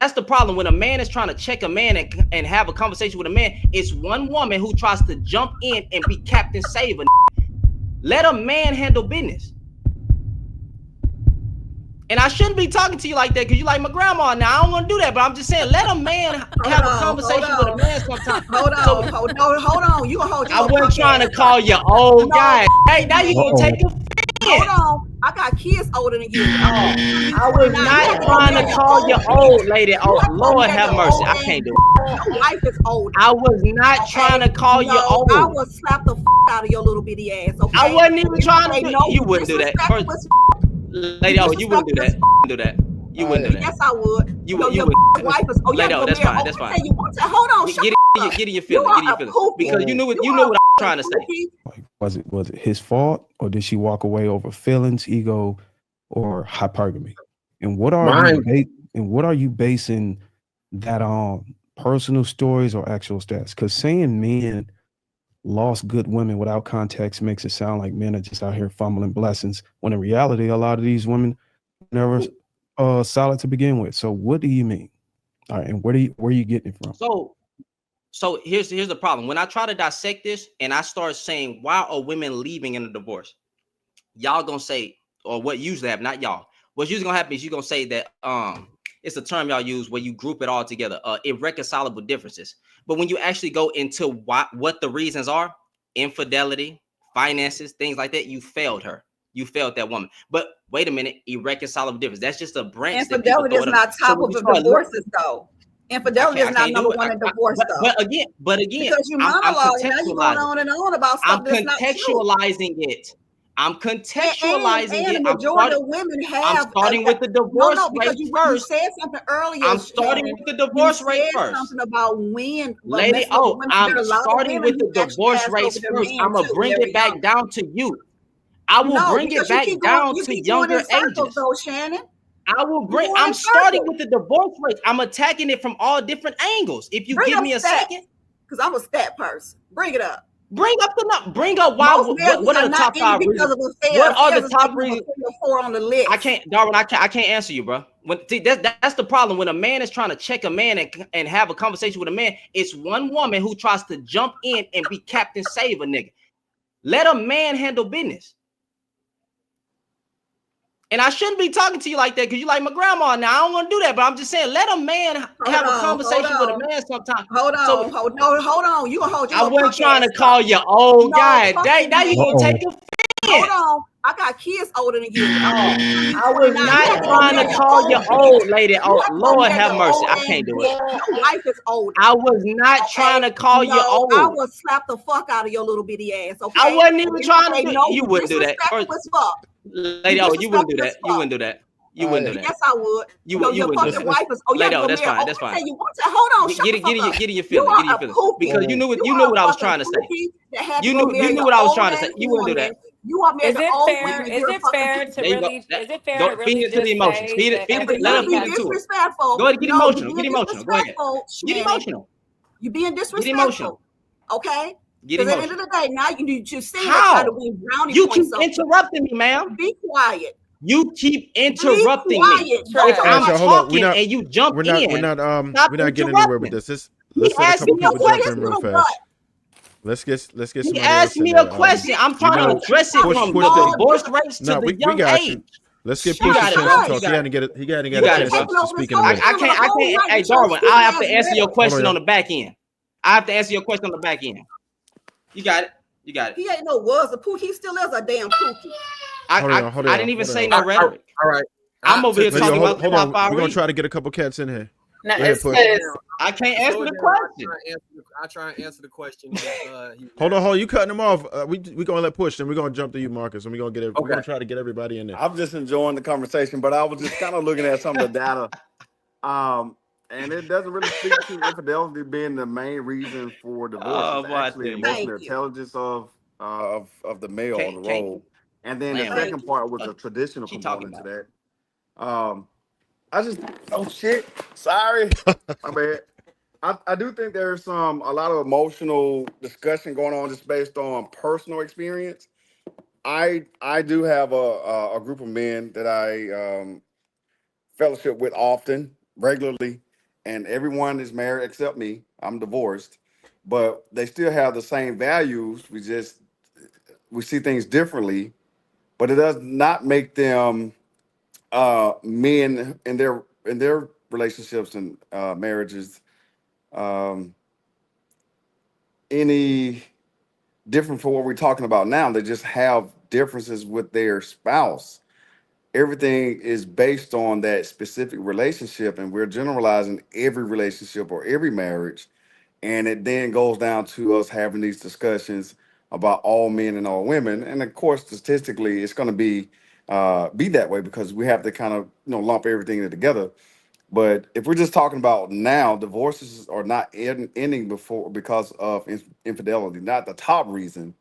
That's the problem. When a man is trying to check a man and have a conversation with a man, it's one woman who tries to jump in and be Captain Saver. Let a man handle business. And I shouldn't be talking to you like that because you like my grandma. Now I don't want to do that, but I'm just saying, let a man have a conversation with a man sometimes. Hold on. You gonna hold your I wasn't trying to call you old guy. Hey, now you gonna take a Hold on. I got kids older than you. I was not trying to call you old, lady. Oh, Lord have mercy. I can't do it. Your wife is older. I was not trying to call you old. I would slap the out of your little bitty ass. Okay. I wasn't even trying to do it. You wouldn't do that. Lady, oh, you wouldn't do that. You wouldn't do that. Yes, I would. You would. Wife is. Oh, lady, that's fine. That's fine. Hold on. Get in your feelings. Because you knew what I'm trying to say. Like, was it his fault, or did she walk away over feelings, ego, or hypergamy? And what are you basing that on? Personal stories or actual stats? Because saying men lost good women without context makes it sound like men are just out here fumbling blessings, when in reality, a lot of these women never solid to begin with. So what do you mean? All right, and where are you getting it from? So here's the problem. When I try to dissect this and I start saying, why are women leaving in a divorce? Y'all gonna say, or what usually happens, not y'all. What's usually gonna happen is you're gonna say that it's a term y'all use where you group it all together, irreconcilable differences. But when you actually go into what the reasons are, infidelity, finances, things like that, you failed her. You failed that woman. But wait a minute, irreconcilable difference. That's just a branch. Infidelity is not top of the divorces, though. Infidelity is not number one in divorce, though. But again, because you monologue, now you're going on and on about stuff that's not true. I'm contextualizing it. And the majority of women have. I'm starting with the divorce rate first. You said something earlier. I'm starting with the divorce rate first. Something about when, lady. Oh, I'm starting with the divorce rates first. I'm gonna bring it back down to you. I will bring it back down to younger ages. Though, Shannon. I'm starting with the divorce rates. I'm attacking it from all different angles. If you give me a second, because I'm a stat person. Bring it up. Bring up why. What are the top 5 reasons? What are the top reasons? On the list. I can't, Darwin. I can't answer you, bro. That's the problem. When a man is trying to check a man and have a conversation with a man, it's one woman who tries to jump in and be Captain Saver, nigga. Let a man handle business. And I shouldn't be talking to you like that because you like my grandma. Now I don't want to do that, but I'm just saying, let a man have a conversation with a man sometimes. Hold on. You gonna hold your. I wasn't trying to call you old guy. Now you gonna take a. Hold on. I got kids older than you. I was not trying to call you old, lady. Oh, Lord have mercy. I can't do it. Your wife is older. I was not trying to call you old. I would slap the fuck out of your little bitty ass. Okay. I wasn't even trying to do. You wouldn't do that. Lady, oh, you wouldn't do that. You wouldn't do that. You wouldn't do that. Yes, I would. You wouldn't do that. Wife is, lady, oh, that's fine. That's fine. Hold on. Get in your feelings. Because you knew what I was trying to say. You knew what I was trying to say. You wouldn't do that. You are is it fair to really feed it to the emotions? Feed it. Let her feed it to it. Go ahead, get emotional. Get emotional. Go ahead. Get emotional. You're being disrespectful. Get emotional. Okay. Because at the end of the day, now you see how to win brownie you keep interrupting me, ma'am. Be quiet. You keep interrupting me. If I'm talking and you jump in, we're not getting anywhere with this. Let's let a couple people jump in real fast. Let's get. He asked me a question. I'm trying to address it from the divorce rates to the young age. Let's get Push a chance to talk. He hadn't get a chance to speak in a minute. I can't. Hey, Darwin, I have to answer your question on the back end. You got it. He ain't no was a pookie. He still is a damn pookie. I didn't even say no rhetoric. All right. I'm over here talking about hold on. We're gonna try to get a couple cats in here. I can't answer the question. I try and answer the question. Hold on. You cutting him off. We gonna let Push, then we're gonna jump to you, Marcus, and we're gonna try to get everybody in there. I'm just enjoying the conversation, but I was just kind of looking at some of the data, and it doesn't really speak to infidelity being the main reason for divorce. It's actually the emotional intelligence of the male on the role, and then the second part was a traditional component to that. Sorry. My bad. I do think there's a lot of emotional discussion going on just based on personal experience. I do have a group of men that I fellowship with regularly, and everyone is married except me. I'm divorced, but they still have the same values. We see things differently, but it does not make them men in their relationships and marriages any different from what we're talking about now. They just have differences with their spouse. Everything is based on that specific relationship, and we're generalizing every relationship or every marriage. And it then goes down to us having these discussions about all men and all women. And of course, statistically, it's going to be that way because we have to kind of lump everything together. But if we're just talking about now, divorces are not ending because of infidelity, not the top reason.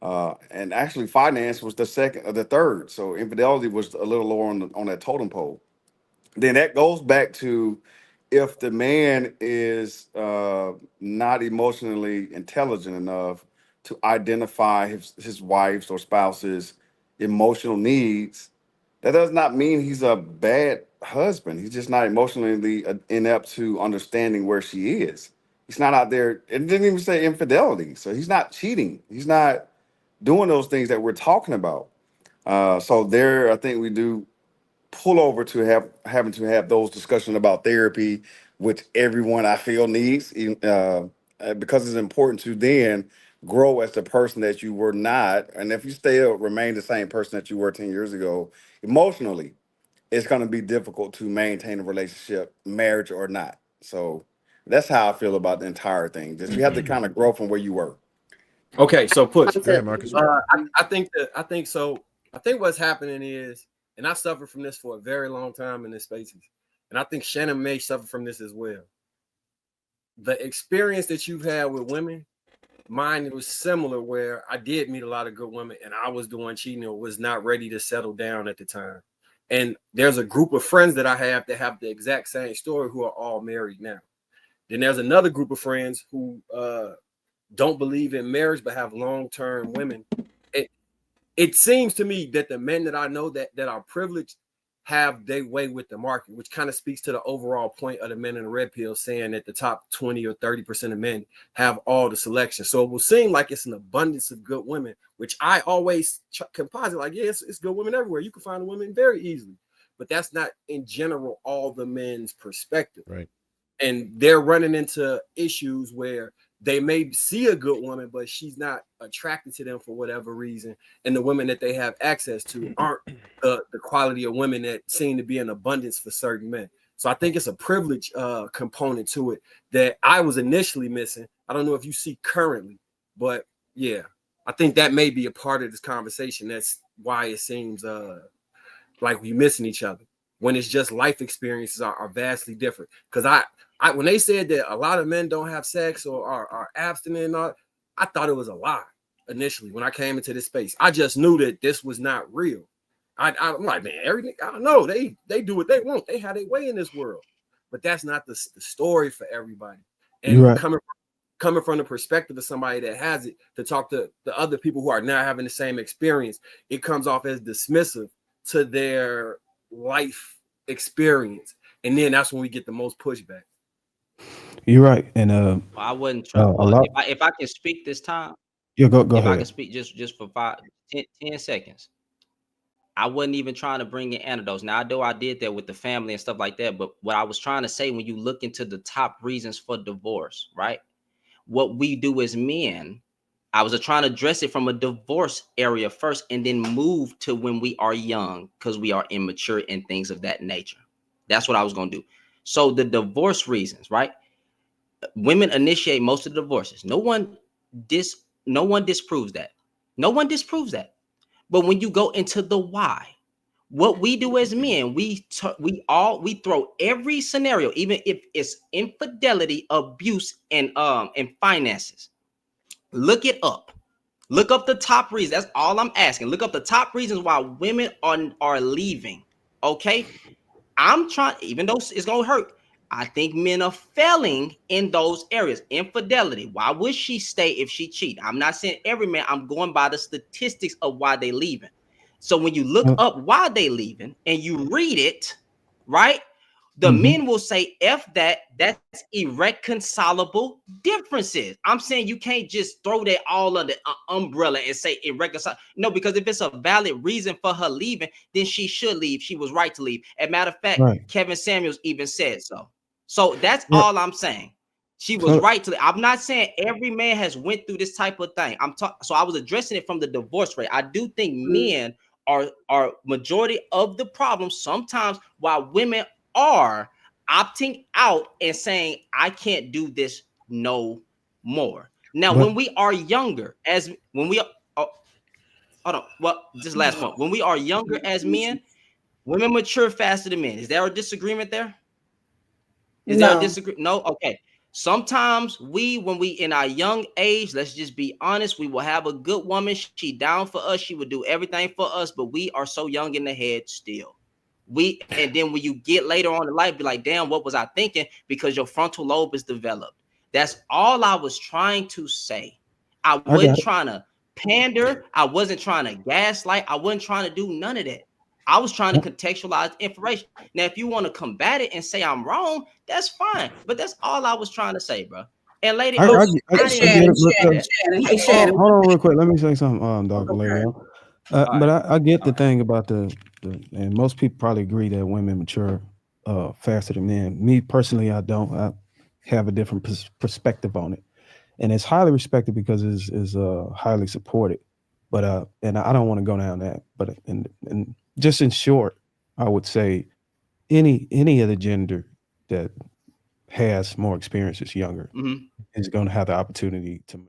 And actually, finance was the second or the third. So infidelity was a little lower on that totem pole. Then that goes back to if the man is not emotionally intelligent enough to identify his wife's or spouse's emotional needs, that does not mean he's a bad husband. He's just not emotionally inept to understanding where she is. He's not out there. It didn't even say infidelity. So he's not cheating. He's not doing those things that we're talking about. So there, I think we do pull over to having to have those discussions about therapy, which everyone I feel needs, because it's important to then grow as the person that you were not. And if you still remain the same person that you were 10 years ago, emotionally, it's going to be difficult to maintain a relationship, marriage or not. So that's how I feel about the entire thing. Just you have to kind of grow from where you were. Okay, so Push. Go ahead, Marcus. I think so. I think what's happening is, and I suffered from this for a very long time in this spaces, and I think Shannon may suffer from this as well. The experience that you've had with women, mine was similar, where I did meet a lot of good women, and I was doing cheating or was not ready to settle down at the time. And there's a group of friends that I have that have the exact same story who are all married now. Then there's another group of friends who don't believe in marriage but have long-term women. It seems to me that the men that I know that are privileged have their way with the market, which kind of speaks to the overall point of the men in the red pill saying that the top 20 or 30% of men have all the selection. So it will seem like it's an abundance of good women, which I always composite like, yeah, it's good women everywhere. You can find a woman very easily, but that's not in general all the men's perspective. Right. And they're running into issues where they may see a good woman, but she's not attracted to them for whatever reason. And the women that they have access to aren't the quality of women that seem to be in abundance for certain men. So I think it's a privilege component to it that I was initially missing. I don't know if you see currently, but yeah, I think that may be a part of this conversation. That's why it seems like we're missing each other when it's just life experiences are vastly different. Because I when they said that a lot of men don't have sex or are abstinent, I thought it was a lie initially when I came into this space. I just knew that this was not real. I'm like, man, everything, I don't know. They do what they want. They have their way in this world. But that's not the story for everybody. And right. coming from the perspective of somebody that has it, to talk to the other people who are now having the same experience, it comes off as dismissive to their life experience. And then that's when we get the most pushback. You're right. And I wouldn't try. If I can speak this time, yeah, go ahead. If I can speak just for 10 seconds, I wasn't even trying to bring in antidotes. Now I did that with the family and stuff like that, but what I was trying to say, when you look into the top reasons for divorce, right? What we do as men, I was trying to address it from a divorce area first, and then move to when we are young, because we are immature and things of that nature. That's what I was going to do. So the divorce reasons, right? Women initiate most of the divorces. No one disproves that. No one disproves that. But when you go into the why, what we do as men, we throw every scenario, even if it's infidelity, abuse, and finances. Look it up. Look up the top reasons. That's all I'm asking. Look up the top reasons why women are leaving. Okay, I'm trying, even though it's gonna hurt, I think men are failing in those areas. Infidelity. Why would she stay if she cheat? I'm not saying every man. I'm going by the statistics of why they leaving. So when you look up why they leaving and you read it, right? The men will say, F that, that's irreconcilable differences. I'm saying you can't just throw that all under an umbrella and say irreconcilable. No, because if it's a valid reason for her leaving, then she should leave. She was right to leave. As a matter of fact, Kevin Samuels even said so. So that's all I'm saying. She was right to leave. I'm not saying every man has went through this type of thing. So I was addressing it from the divorce rate. I do think men are majority of the problem sometimes, while women are opting out and saying, I can't do this no more. Now, when we are younger, hold on, well, just last point. When we are younger as men, women mature faster than men. Is there a disagreement there? Is there a disagreement? No? Okay. Sometimes when we in our young age, let's just be honest, we will have a good woman. She down for us. She would do everything for us, but we are so young in the head still. And then when you get later on in life, be like, damn, what was I thinking? Because your frontal lobe is developed. That's all I was trying to say. I wasn't trying to pander. I wasn't trying to gaslight. I wasn't trying to do none of that. I was trying to contextualize information. Now, if you want to combat it and say I'm wrong, that's fine. But that's all I was trying to say, bro. And lady, Shannon. Hey, Shannon. Hold on real quick. Let me say something, Dr. Lady. But I get the thing about and most people probably agree that women mature faster than men. Me personally, I don't. I have a different perspective on it, and it's highly respected because it's highly supported. But and I don't want to go down that. But and just in short, I would say any other gender that has more experience is younger is going to have the opportunity to